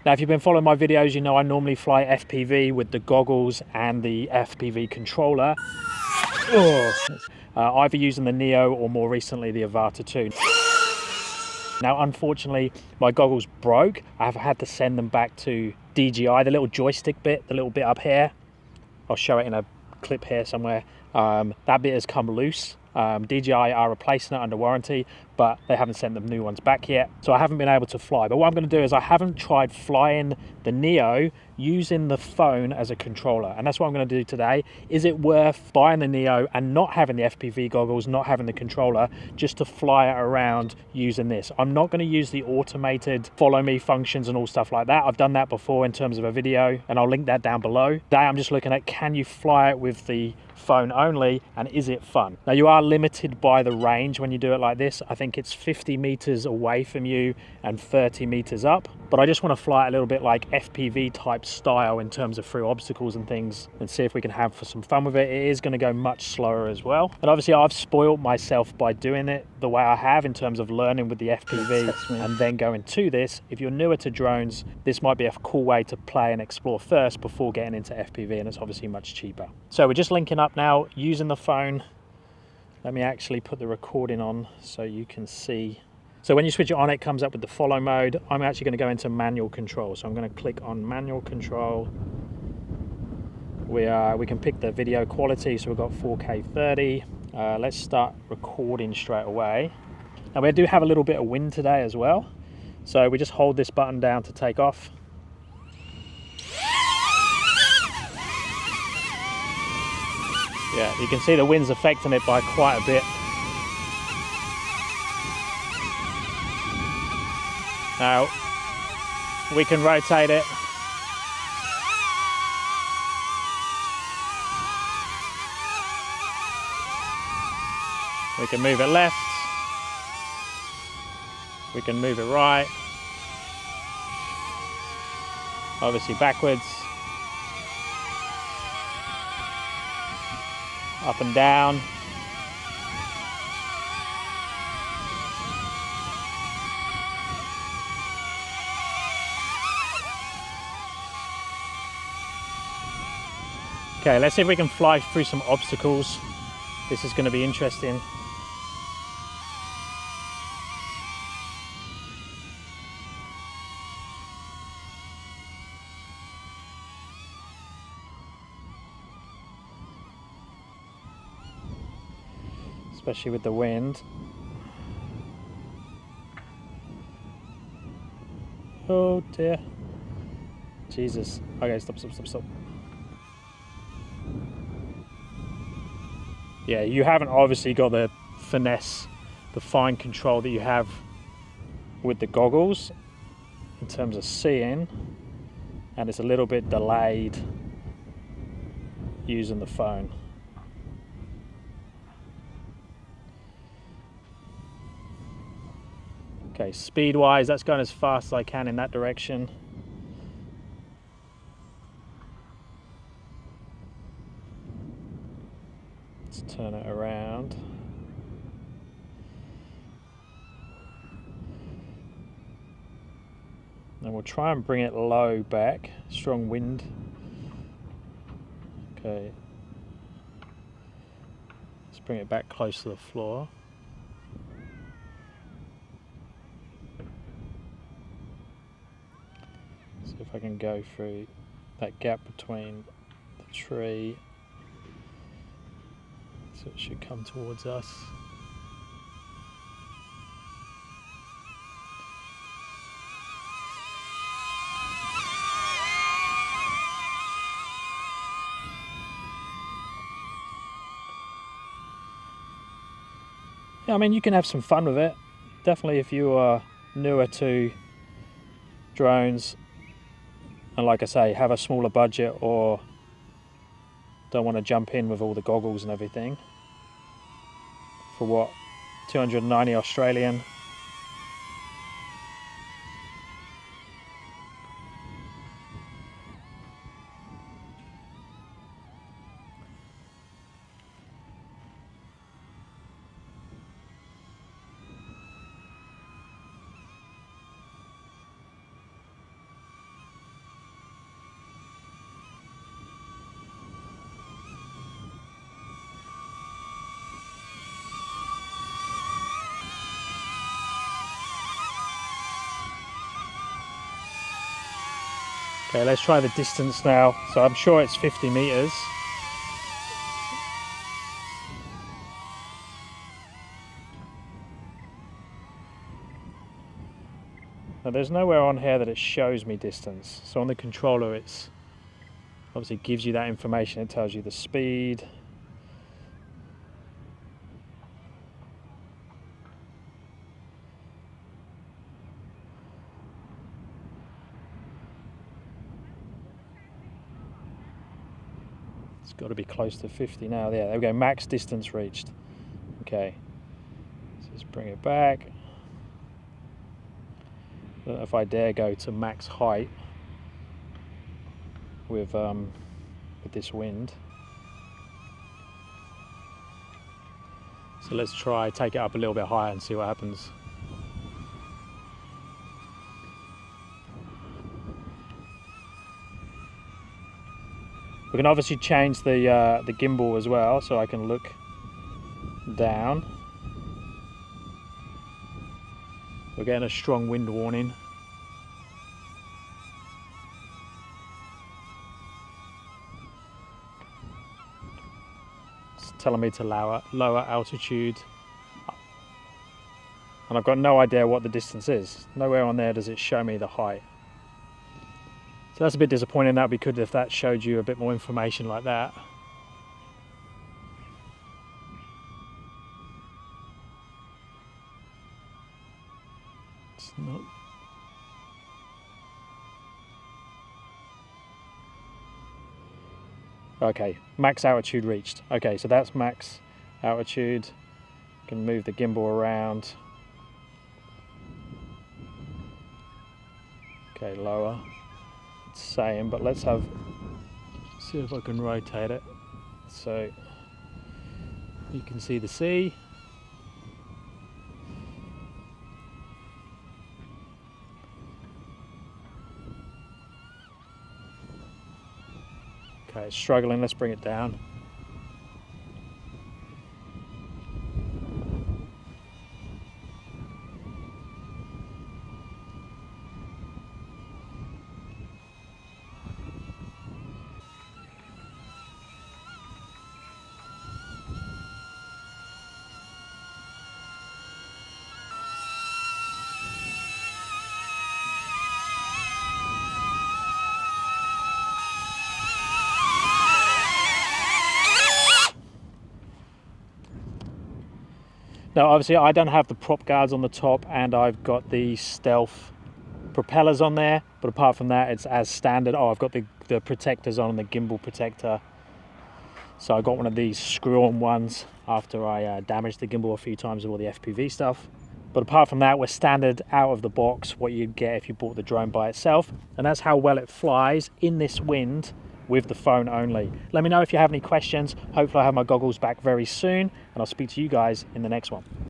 Now, if you've been following my videos, you know I normally fly FPV with the goggles and the FPV controller. Either using the Neo or more recently the Avata 2. Now, unfortunately, my goggles broke. I've had to send them back to DJI, the little joystick bit, the little bit up here. I'll show it in a clip here somewhere. That bit has come loose. DJI are replacing it under warranty, but they haven't sent them new ones back yet, so I haven't been able to fly. But what I'm going to do is I haven't tried flying the Neo using the phone as a controller, and that's what I'm going to do today. Is it worth buying the Neo and not having the FPV goggles, not having the controller, just to fly it around using this? I'm not going to use the automated follow me functions and all stuff like that. I've done that before in terms of a video, and I'll link that down below. Today I'm just looking at, can you fly it with the phone only, and is it fun? Now, you are limited by the range when you do it like this. I think it's 50 meters away from you and 30 meters up, but I just want to fly it a little bit like FPV type style in terms of through obstacles and things, and see if we can have some fun with it. It is going to go much slower as well, and obviously I've spoiled myself by doing it the way I have in terms of learning with the FPV and then going to this. If you're newer to drones, this might be a cool way to play and explore first before getting into FPV, and it's obviously much cheaper. So we're just linking up now using the phone. Let me actually put the recording on so you can see. So when you switch it on, it comes up with the follow mode. I'm actually going to go into manual control, so I'm going to click on manual control. We can pick the video quality, so we've got 4K 30. Let's start recording straight away. Now, we do have a little bit of wind today as well, so we just hold this button down to take off. Yeah, you can see the wind's affecting it by quite a bit. Now, we can rotate it. We can move it left. We can move it right. Obviously backwards. Up and down. Okay, let's see if we can fly through some obstacles. This is going to be interesting. Especially with the wind. Oh dear. Jesus. Okay, stop. Yeah, you haven't obviously got the finesse, the fine control that you have with the goggles in terms of seeing, and it's a little bit delayed using the phone. Okay, speed-wise, that's going as fast as I can in that direction. Let's turn it around. And we'll try and bring it low back. Strong wind. Okay. Let's bring it back close to the floor. See if I can go through that gap between the tree. So it should come towards us. Yeah, I mean, you can have some fun with it. Definitely if you are newer to drones and, like I say, have a smaller budget or don't want to jump in with all the goggles and everything. For what, 290 Australian. Okay, let's try the distance now. So I'm sure it's 50 meters. Now there's nowhere on here that it shows me distance. So on the controller it's obviously gives you that information. It tells you the speed. It's got to be close to 50 now. Yeah, there we go, max distance reached. Okay, so let's bring it back. I don't know if I dare go to max height with this wind. So let's try take it up a little bit higher and see what happens. We can obviously change the gimbal as well, so I can look down. We're getting a strong wind warning. It's telling me to lower altitude. And I've got no idea what the distance is. Nowhere on there does it show me the height. So that's a bit disappointing. That would be good if that showed you a bit more information like that. It's not. Okay, max altitude reached. Okay, so that's max altitude. Can move the gimbal around. Okay, lower. It's same, but let's see if I can rotate it so you can see the sea. Okay, it's struggling. Let's bring it down. Now obviously I don't have the prop guards on the top and I've got the stealth propellers on there, but apart from that it's as standard. Oh, I've got the protectors on, the gimbal protector. So I got one of these screw-on ones after I damaged the gimbal a few times with all the FPV stuff. But apart from that, we're standard out of the box what you'd get if you bought the drone by itself. And that's how well it flies in this wind with the phone only. Let me know if you have any questions. Hopefully I have my goggles back very soon and I'll speak to you guys in the next one.